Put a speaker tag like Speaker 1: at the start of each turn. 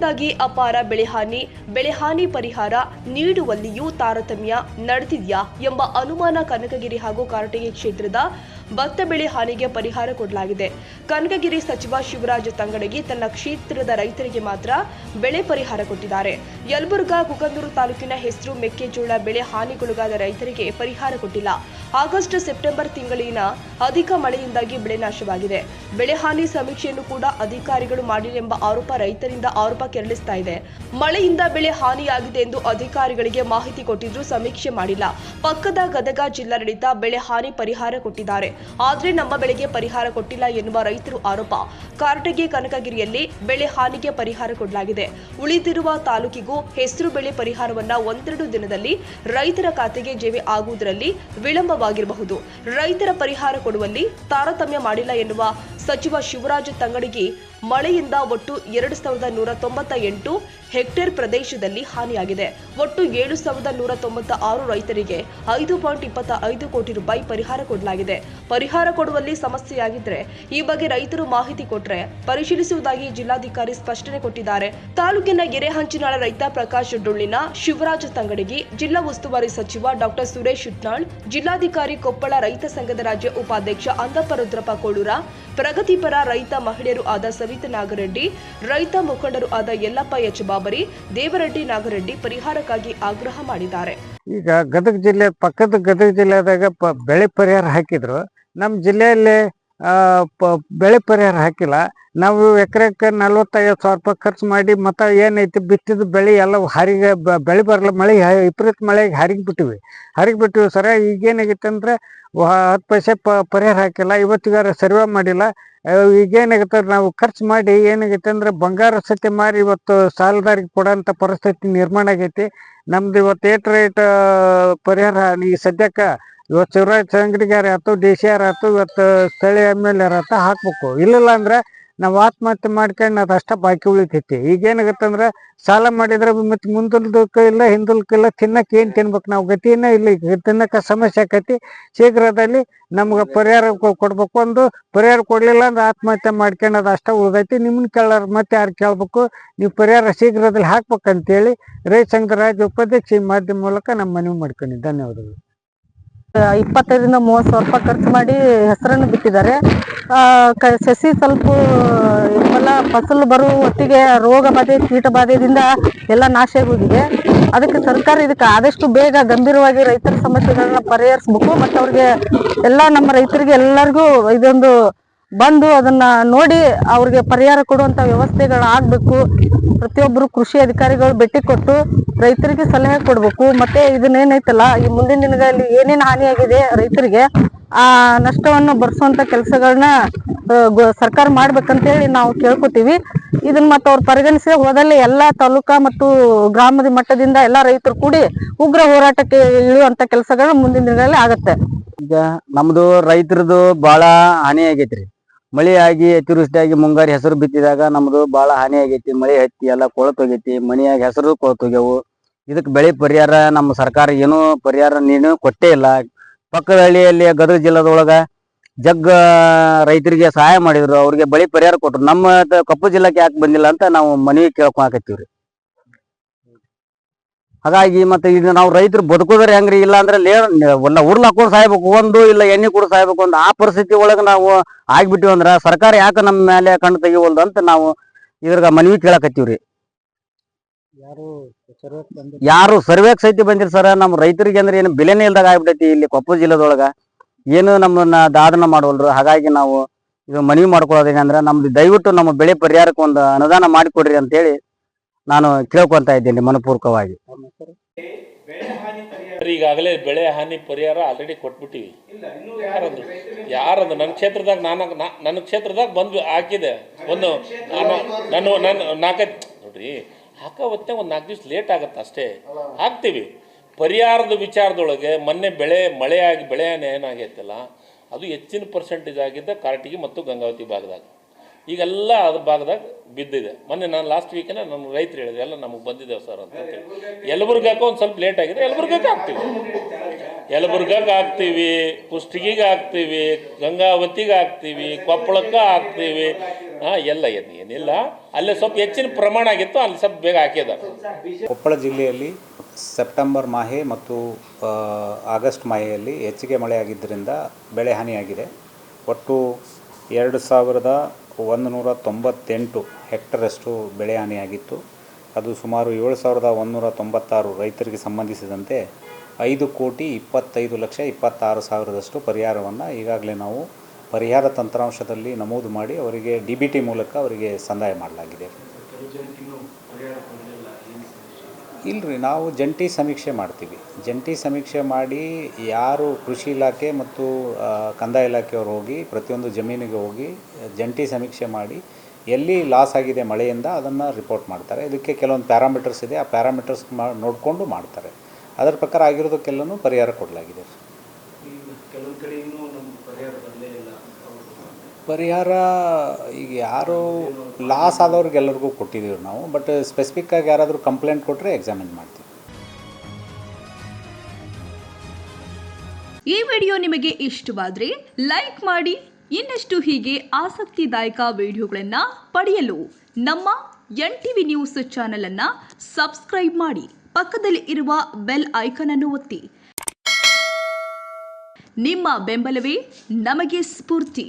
Speaker 1: ಮಳೆಯಿಂದಾಗಿ ಅಪಾರ ಬೆಳೆಹಾನಿ ಪರಿಹಾರ ನೀಡುವಲ್ಲಿಯೂ ತಾರತಮ್ಯ ನಡೆದಿದೆಯಾ ಎಂಬ ಅನುಮಾನ ಕನಕಗಿರಿ ಹಾಗೂ ಕಾರಟಗಿ ಕ್ಷೇತ್ರದ ಭತ್ತ ಬೆಳೆ ಹಾನಿಗೆ ಪರಿಹಾರ ಕೊಡಲಾಗಿದೆ. ಕನಕಗಿರಿ ಸಚಿವ ಶಿವರಾಜ ತಂಗಡಗಿ ತನ್ನ ಕ್ಷೇತ್ರದ ರೈತರಿಗೆ ಮಾತ್ರ ಬೆಳೆ ಪರಿಹಾರ ಕೊಟ್ಟಿದ್ದಾರೆ. ಯಲಬುರ್ಗಾ ಕುಕನೂರು ತಾಲೂಕಿನ ಹೆಸರು ಮೆಕ್ಕೆಜೋಳ ಬೆಳೆ ಹಾನಿಗೊಳಗಾದ ರೈತರಿಗೆ ಪರಿಹಾರ ಕೊಟ್ಟಿಲ್ಲ. ಆಗಸ್ಟ್ ಸೆಪ್ಟೆಂಬರ್ ತಿಂಗಳಿನ ಅಧಿಕ ಮಳೆಯಿಂದಾಗಿ ಬೆಳೆ ನಾಶವಾಗಿದೆ. ಬೆಳೆ ಹಾನಿ ಸಮೀಕ್ಷೆಯನ್ನು ಕೂಡ ಅಧಿಕಾರಿಗಳು ಮಾಡಿಲ್ಲ ಆರೋಪ ರೈತರಿಂದ ಕೆರಳಿಸ್ತಾ ಇದೆ. ಮಳೆಯಿಂದ ಬೆಳೆ ಹಾನಿಯಾಗಿದೆ ಎಂದು ಅಧಿಕಾರಿಗಳಿಗೆ ಮಾಹಿತಿ ಕೊಟ್ಟಿದ್ರು ಸಮೀಕ್ಷೆ ಮಾಡಿಲ್ಲ. ಪಕ್ಕದ ಗದಗ ಜಿಲ್ಲಾಡಳಿತ ಬೆಳೆ ಹಾನಿ ಪರಿಹಾರ ಕೊಟ್ಟಿದ್ದಾರೆ, ಆದ್ರೆ ನಮ್ಮ ಬೆಳೆಗೆ ಪರಿಹಾರ ಕೊಟ್ಟಿಲ್ಲ ಎನ್ನುವ ರೈತರು ಆರೋಪ. ಕಾರಟಗಿ ಕನಕಗಿರಿಯಲ್ಲಿ ಬೆಳೆ ಹಾನಿಗೆ ಪರಿಹಾರ ಕೊಡಲಾಗಿದೆ. ಉಳಿದಿರುವ ತಾಲೂಕಿಗೂ ಹೆಸರು ಬೆಳೆ ಪರಿಹಾರವನ್ನ ಒಂದೆರಡು ದಿನದಲ್ಲಿ ರೈತರ ಖಾತೆಗೆ ಜಮೆ ಆಗುವುದರಲ್ಲಿ ವಿಳಂಬವಾಗಿರಬಹುದು. ರೈತರ ಪರಿಹಾರ ಕೊಡುವಲ್ಲಿ ತಾರತಮ್ಯ ಮಾಡಿಲ್ಲ ಎನ್ನುವ ಸಚಿವ ಶಿವರಾಜ ತಂಗಡಗಿ ಮಳೆಯಿಂದ ಒಟ್ಟು 2198 ಹೆಕ್ಟೇರ್ ಪ್ರದೇಶದಲ್ಲಿ ಹಾನಿಯಾಗಿದೆ. ಒಟ್ಟು 7196 ರೈತರಿಗೆ 5.25 ಕೋಟಿ ರೂಪಾಯಿ ಪರಿಹಾರ ಕೊಡಲಾಗಿದೆ. ಪರಿಹಾರ ಕೊಡುವಲ್ಲಿ ಸಮಸ್ಯೆಯಾಗಿದ್ರೆ ಈ ಬಗ್ಗೆ ರೈತರು ಮಾಹಿತಿ ಕೊಟ್ಟರೆ ಪರಿಶೀಲಿಸುವುದಾಗಿ ಜಿಲ್ಲಾಧಿಕಾರಿ ಸ್ಪಷ್ಟನೆ ಕೊಟ್ಟಿದ್ದಾರೆ. ತಾಲೂಕಿನ ಎರೆಹಂಚಿನಾಳ ರೈತ ಪ್ರಕಾಶ್ ಡೊಳ್ಳಿನ ಶಿವರಾಜ ತಂಗಡಗಿ, ಜಿಲ್ಲಾ ಉಸ್ತುವಾರಿ ಸಚಿವ ಡಾಕ್ಟರ್ ಸುರೇಶ್ ಉಟ್ನಾಳ್, ಜಿಲ್ಲಾಧಿಕಾರಿ ಕೊಪ್ಪಳ ರೈತ ಸಂಘದ ರಾಜ್ಯ ಉಪಾಧ್ಯಕ್ಷ ಅಂದಪ್ಪ ರುದ್ರಪ್ಪ ಕೋಳೂರ, ಪ್ರಗತಿಪರ ರೈತ ಮಹಿಳೆಯರು ಆದ ಸವಿತಾ ನಾಗರೆಡ್ಡಿ, ರೈತ ಮುಖಂಡರು ಆದ ಯಲ್ಲಪ್ಪ ಎಚ್ ಬಾಬರಿ, ದೇವರೆಡ್ಡಿ ನಾಗರೆಡ್ಡಿ ಪರಿಹಾರಕ್ಕಾಗಿ ಆಗ್ರಹ ಮಾಡಿದ್ದಾರೆ.
Speaker 2: ಈಗ ಗದಗ ಜಿಲ್ಲೆ ಪಕ್ಕದ ಗದಗ ಜಿಲ್ಲೆದಾಗ ಬೆಳೆ ಪರಿಹಾರ ಹಾಕಿದ್ರು. ನಮ್ಮ ಜಿಲ್ಲೆಯಲ್ಲಿ ಬೆಳೆ ಪರಿಹಾರ ಹಾಕಿಲ್ಲ. ನಾವು ಎಕರೆಕ್ಕೆ 45,000 ರೂಪಾಯಿ ಖರ್ಚು ಮಾಡಿ ಮತ್ತೆ ಏನೈತಿ ಬಿತ್ತಿದ ಬೆಳೆ ಎಲ್ಲ ಹರಿಗೆ ಬೆಳೆ ಬರಲ್ಲ, ಮಳೆ ವಿಪರೀತ ಮಳೆಗೆ ಹರಿಗಿ ಬಿಟ್ಟಿವಿ ಸರ. ಈಗೇನಾಗೈತೆ ಅಂದ್ರೆ 10 ಪೈಸೆ ಪರಿಹಾರ ಹಾಕಿಲ್ಲ, ಇವತ್ತಿಗಾರ ಸರ್ವೆ ಮಾಡಿಲ್ಲ. ಈಗೇನಾಗತ್ತೆ ನಾವು ಖರ್ಚು ಮಾಡಿ ಏನಾಗೈತೆ ಅಂದ್ರೆ ಬಂಗಾರ ಸತ್ಯ ಮಾರಿ ಇವತ್ತು ಸಾಲದಾರಿಗೆ ಕೊಡೋಂಥ ಪರಿಸ್ಥಿತಿ ನಿರ್ಮಾಣ ಆಗೈತಿ. ನಮ್ದು ಇವತ್ತು ರೇಟ್ ಪರಿಹಾರ ಈ ಸದ್ಯಕ್ಕೆ ಇವತ್ತು ಶಿವರಾಜ್ ತಂಗಡಿಗಾರ ಆಯ್ತು, DC ಆಯ್ತು, ಇವತ್ತು ಸ್ಥಳೀಯ MLA ಆಯ್ತು ಹಾಕ್ಬೇಕು. ಇಲ್ಲ ಅಂದ್ರೆ ನಾವು ಆತ್ಮಹತ್ಯೆ ಮಾಡ್ಕೊಂಡು ಅದು ಅಷ್ಟ ಬಾಕಿ ಉಳಿತೈತಿ. ಈಗೇನಾಗತ್ತೆ ಅಂದ್ರೆ ಸಾಲ ಮಾಡಿದ್ರೆ ಮತ್ತೆ ಮುಂದಲ್ದಕ್ಕೂ ಇಲ್ಲ ಹಿಂದಲ್ಕಿಲ್ಲ, ತಿನ್ನಕ್ಕೆ ಏನು ತಿನ್ಬೇಕು ನಾವು ಗತಿಯೇ ಇಲ್ಲ. ಈಗ ತಿನ್ನಕ್ಕೆ ಸಮಸ್ಯೆ ಆಕೈತಿ. ಶೀಘ್ರದಲ್ಲಿ ನಮ್ಗೆ ಪರಿಹಾರ ಕೊಡ್ಬೇಕು. ಒಂದು ಪರಿಹಾರ ಕೊಡ್ಲಿಲ್ಲ ಅಂದ್ರೆ ಆತ್ಮಹತ್ಯೆ ಮಾಡ್ಕೊಂಡು ಅದು ಅಷ್ಟ ಉಳಿದೈತಿ. ನಿಮ್ಮನ್ನ ಕೇಳೋರು ಮತ್ತೆ ಯಾರು ಕೇಳ್ಬೇಕು? ನೀವು ಪರಿಹಾರ ಶೀಘ್ರದಲ್ಲಿ ಹಾಕ್ಬೇಕಂತೇಳಿ ರೈತ ಸಂಘದ ರಾಜ್ಯ ಉಪಾಧ್ಯಕ್ಷ ಈ ಮಾಧ್ಯಮ ಮೂಲಕ ನಮ್ಮ ಮನವಿ ಮಾಡ್ಕೊಂಡಿದ್ದೆ. ಧನ್ಯವಾದಗಳು.
Speaker 3: 25ರಿಂದ 30 ಸಾವಿರ ರೂಪಾಯಿ ಖರ್ಚು ಮಾಡಿ ಹೆಸರನ್ನು ಬಿತ್ತಿದ್ದಾರೆ. ಸಸಿ ಸ್ವಲ್ಪ ಫಸಲು ಬರುವ ಹೊತ್ತಿಗೆ ರೋಗ ಬಾಧೆ ಕೀಟ ಬಾಧೆಯಿಂದ ಎಲ್ಲ ನಾಶ ಆಗೋಗಿದೆ. ಅದಕ್ಕೆ ಸರ್ಕಾರ ಇದಕ್ಕೆ ಆದಷ್ಟು ಬೇಗ ಗಂಭೀರವಾಗಿ ರೈತರ ಸಮಸ್ಯೆಗಳನ್ನ ಪರಿಹರಿಸಬೇಕು. ಮತ್ತು ಅವ್ರಿಗೆ ಎಲ್ಲ ನಮ್ಮ ರೈತರಿಗೆ ಎಲ್ಲರಿಗೂ ಇದೊಂದು ಬಂದು ಅದನ್ನ ನೋಡಿ ಅವ್ರಿಗೆ ಪರಿಹಾರ ಕೊಡುವಂತ ವ್ಯವಸ್ಥೆಗಳು ಆಗ್ಬೇಕು. ಪ್ರತಿಯೊಬ್ಬರು ಕೃಷಿ ಅಧಿಕಾರಿಗಳು ಭೇಟಿ ಕೊಟ್ಟು ರೈತರಿಗೆ ಸಲಹೆ ಕೊಡ್ಬೇಕು. ಮತ್ತೆ ಇದನ್ನೇನೈತಲ್ಲ ಈ ಮುಂದಿನ ದಿನಗಳಲ್ಲಿ ಏನೇನು ಹಾನಿಯಾಗಿದೆ ರೈತರಿಗೆ ಆ ನಷ್ಟವನ್ನು ಭರಿಸುವಂತ ಕೆಲಸಗಳನ್ನ ಸರ್ಕಾರ ಮಾಡ್ಬೇಕಂತೇಳಿ ನಾವು ಕೇಳ್ಕೊತೀವಿ. ಇದನ್ನ ಮತ್ತೆ ಅವ್ರು ಪರಿಗಣಿಸಿ ಹೋದಲ್ಲಿ ಎಲ್ಲಾ ತಾಲೂಕಾ ಮತ್ತು ಗ್ರಾಮದ ಮಟ್ಟದಿಂದ ಎಲ್ಲಾ ರೈತರು ಕೂಡಿ ಉಗ್ರ ಹೋರಾಟಕ್ಕೆ ಇಳಿಯುವಂತ ಕೆಲಸಗಳು ಮುಂದಿನ ದಿನಗಳಲ್ಲಿ ಆಗತ್ತೆ.
Speaker 4: ಈಗ ನಮ್ದು ರೈತರದು ಬಹಳ ಹಾನಿ ಆಗೈತ್ರಿ. ಮಳೆ ಆಗಿ ಅತಿವೃಷ್ಟಿಯಾಗಿ ಮುಂಗಾರಿ ಹೆಸರು ಬಿತ್ತಿದಾಗ ನಮ್ದು ಬಹಳ ಹಾನಿ ಆಗೈತಿ. ಮಳೆ ಹತ್ತಿ ಎಲ್ಲ ಕೊಳತೋಗೈತಿ, ಮನೆಯಾಗಿ ಹೆಸರು ಕೊಳತೋಗ್ಯಾವು. ಇದಕ್ಕೆ ಬೆಳೆ ಪರಿಹಾರ ನಮ್ಮ ಸರ್ಕಾರ ಏನೂ ಪರಿಹಾರ ನೀನು ಕೊಟ್ಟೇ ಇಲ್ಲ. ಪಕ್ಕದ ಹಳ್ಳಿಯಲ್ಲಿ ಗದಗ ಜಿಲ್ಲಾದೊಳಗ ರೈತರಿಗೆ ಸಹಾಯ ಮಾಡಿದ್ರು, ಅವ್ರಿಗೆ ಬೆಳೆ ಪರಿಹಾರ ಕೊಟ್ರು. ನಮ್ಮ ಕೊಪ್ಪಳ ಜಿಲ್ಲಾಕ್ಕೆ ಯಾಕೆ ಬಂದಿಲ್ಲ ಅಂತ ನಾವು ಮನವಿ ಕೇಳ್ಕೊಳಕತ್ತೀವ್ರಿ. ಹಾಗಾಗಿ ಮತ್ತೆ ಇದು ನಾವು ರೈತರು ಬದುಕೋದ್ರೆ ಹೆಂಗ್ರಿ? ಇಲ್ಲ ಅಂದ್ರೆ ಉರ್ಲ್ ಹಾಕೊಂಡು ಸಾಯ್ಬೇಕು, ಒಂದು ಇಲ್ಲ ಎಣ್ಣೆ ಕೂಡ ಸಾಯ್ಬೇಕು. ಒಂದು ಆ ಪರಿಸ್ಥಿತಿ ಒಳಗೆ ನಾವು ಆಗ್ಬಿಟ್ಟಿವಿ ಅಂದ್ರ ಸರ್ಕಾರ ಯಾಕೆ ನಮ್ಮ ಮೇಲೆ ಕಣ್ಣು ತೆಗಿವಲ್ದು ಅಂತ ನಾವು ಇದ್ರಾಗ ಮನವಿ ಕೇಳಕತ್ತೀವ್ರಿ. ಯಾರು ಸರ್ವೇಕ್ ಸಹಿತ ಬಂದಿರಿ ಸರ್. ನಮ್ಮ ರೈತರಿಗೆ ಅಂದ್ರೆ ಏನು ಬೆಲೆನೇ ಇಲ್ದಾಗ ಆಗ್ಬಿಟ್ಟೈತಿ ಇಲ್ಲಿ ಕೊಪ್ಪಳ ಜಿಲ್ಲೆದೊಳಗ. ಏನು ನಮ್ಮನ್ನ ದಾದನ ಮಾಡವಲ್ರು. ಹಾಗಾಗಿ ನಾವು ಇದು ಮನವಿ ಮಾಡ್ಕೊಳ್ಳೋದೇನಂದ್ರೆ ನಮ್ದು ದಯವಿಟ್ಟು ನಮ್ಮ ಬೆಳೆ ಪರಿಹಾರಕ್ಕೆ ಒಂದು ಅನುದಾನ ಮಾಡಿಕೊಡ್ರಿ ಅಂತೇಳಿ ನಾನು ಕೇಳ್ಕೊಂತ ಇದ್ದೇನೆ ಮನಪೂರ್ವಕವಾಗಿ.
Speaker 5: ಈಗಾಗಲೇ ಬೆಳೆ ಹಾನಿ ಪರಿಹಾರ ಆಲ್ರೆಡಿ ಕೊಟ್ಬಿಟ್ಟಿವಿ. ಯಾರಂದು ನನ್ನ ಕ್ಷೇತ್ರದಾಗ ನನ್ನ ಕ್ಷೇತ್ರದಾಗ ಬಂದು ಹಾಕಿದೆ. ಒಂದು ನಾನು 4 ನೋಡ್ರಿ ಹಾಕೋ ಹೊತ್ತೆ ಒಂದು 4 ದಿವಸ ಲೇಟ್ ಆಗುತ್ತೆ ಅಷ್ಟೇ, ಹಾಕ್ತೀವಿ. ಪರಿಹಾರದ ವಿಚಾರದೊಳಗೆ ಮೊನ್ನೆ ಮಳೆಯಾಗಿ ಬೆಳೆ ಹಾನಿ ಏನಾಗೈತಲ್ಲ ಅದು ಹೆಚ್ಚಿನ ಪರ್ಸೆಂಟೇಜ್ ಆಗಿದ್ದ ಕಾರಟಗಿ ಮತ್ತು ಗಂಗಾವತಿ ಭಾಗದಾಗ. ಈಗೆಲ್ಲ ಅದು ಭಾಗದಾಗ ಬಿದ್ದಿದೆ. ಮೊನ್ನೆ ನಾನು ಲಾಸ್ಟ್ ವೀಕಿನ ನಮ್ಮ ರೈತರು ಹೇಳಿದೆ ಎಲ್ಲ ನಮಗೆ ಬಂದಿದ್ದೇವೆ ಸರ್ ಅಂತ. ಯಲಬುರ್ಗಕ್ಕೆ ಒಂದು ಸ್ವಲ್ಪ ಲೇಟ್ ಆಗಿದೆ, ಯಲಬುರ್ಗಕ್ಕೆ ಹಾಕ್ತೀವಿ. ಯಲಬುರ್ಗಕ್ಕೆ ಹಾಕ್ತೀವಿ, ಕುಷ್ಟಗಿಗೆ ಹಾಕ್ತೀವಿ, ಗಂಗಾವತಿಗೆ ಹಾಕ್ತೀವಿ, ಕೊಪ್ಪಳಕ್ಕೆ ಹಾಕ್ತೀವಿ. ಎಲ್ಲ ಏನಿಲ್ಲ, ಅಲ್ಲೇ ಸ್ವಲ್ಪ ಹೆಚ್ಚಿನ ಪ್ರಮಾಣ ಆಗಿತ್ತು, ಅಲ್ಲಿ ಸ್ವಲ್ಪ ಬೇಗ ಹಾಕಿದ್ದಾರೆ.
Speaker 6: ಕೊಪ್ಪಳ ಜಿಲ್ಲೆಯಲ್ಲಿ ಸೆಪ್ಟೆಂಬರ್ ಮಾಹೆ ಮತ್ತು ಆಗಸ್ಟ್ ಮಾಹೆಯಲ್ಲಿ ಹೆಚ್ಚಿಗೆ ಮಳೆಯಾಗಿದ್ದರಿಂದ ಬೆಳೆ ಹಾನಿಯಾಗಿದೆ. ಒಟ್ಟು 2198 ಹೆಕ್ಟರಷ್ಟು ಬೆಳೆ ಹಾನಿಯಾಗಿತ್ತು. ಅದು ಸುಮಾರು 7196 ರೈತರಿಗೆ ಸಂಬಂಧಿಸಿದಂತೆ 5,25,26,000 ಪರಿಹಾರವನ್ನು ಈಗಾಗಲೇ ನಾವು ಪರಿಹಾರ ತಂತ್ರಾಂಶದಲ್ಲಿ ನಮೂದು ಮಾಡಿ ಅವರಿಗೆ DBT ಮೂಲಕ ಅವರಿಗೆ ಸಂದಾಯ ಮಾಡಲಾಗಿದೆ. ಇಲ್ಲರಿ, ನಾವು ಜಂಟಿ ಸಮೀಕ್ಷೆ ಮಾಡ್ತೀವಿ. ಜಂಟಿ ಸಮೀಕ್ಷೆ ಮಾಡಿ ಯಾರು ಕೃಷಿ ಇಲಾಖೆ ಮತ್ತು ಕಂದಾಯ ಇಲಾಖೆಯವರು ಹೋಗಿ ಪ್ರತಿಯೊಂದು ಜಮೀನಿಗೆ ಹೋಗಿ ಜಂಟಿ ಸಮೀಕ್ಷೆ ಮಾಡಿ ಎಲ್ಲಿ ಲಾಸ್ ಆಗಿದೆ ಮಳೆಯಿಂದ ಅದನ್ನು ರಿಪೋರ್ಟ್ ಮಾಡ್ತಾರೆ. ಇದಕ್ಕೆ ಕೆಲವೊಂದು ಪ್ಯಾರಾಮೀಟರ್ಸ್ ಇದೆ, ಆ ಪ್ಯಾರಾಮೀಟರ್ಸ್ ನೋಡಿಕೊಂಡು ಮಾಡ್ತಾರೆ. ಅದರ ಪ್ರಕಾರ ಆಗಿರೋದಕ್ಕೆಲ್ಲನೂ ಪರಿಹಾರ ಕೊಡಲಾಗಿದೆ. ಪರಿಹಾರ ಈಗ ಯಾರು ಲಾಸ್ ಆದವ್ರಿಗೆಲ್ಲರಿಗೂ ಕೊಟ್ಟಿದ್ದೀವಿ ನಾವು, ಬಟ್ ಸ್ಪೆಸಿಫಿಕ್ಕಾಗಿ ಯಾರಾದರೂ ಕಂಪ್ಲೇಂಟ್ ಕೊಟ್ಟರೆ ಎಕ್ಸಾಮಿನ್ ಮಾಡ್ತೀವಿ.
Speaker 7: ಈ ವಿಡಿಯೋ ನಿಮಗೆ ಇಷ್ಟವಾದರೆ ಲೈಕ್ ಮಾಡಿ. ಇನ್ನಷ್ಟು ಹೀಗೆ ಆಸಕ್ತಿದಾಯಕ ವಿಡಿಯೋಗಳನ್ನು ಪಡೆಯಲು ನಮ್ಮ NTV ನ್ಯೂಸ್ ಚಾನೆಲ್ ಅನ್ನು ಸಬ್ಸ್ಕ್ರೈಬ್ ಮಾಡಿ. ಪಕ್ಕದಲ್ಲಿ ಇರುವ ಬೆಲ್ ಐಕಾನ್ ಅನ್ನು ಒತ್ತಿ. ನಿಮ್ಮ ಬೆಂಬಲವೇ ನಮಗೆ ಸ್ಫೂರ್ತಿ.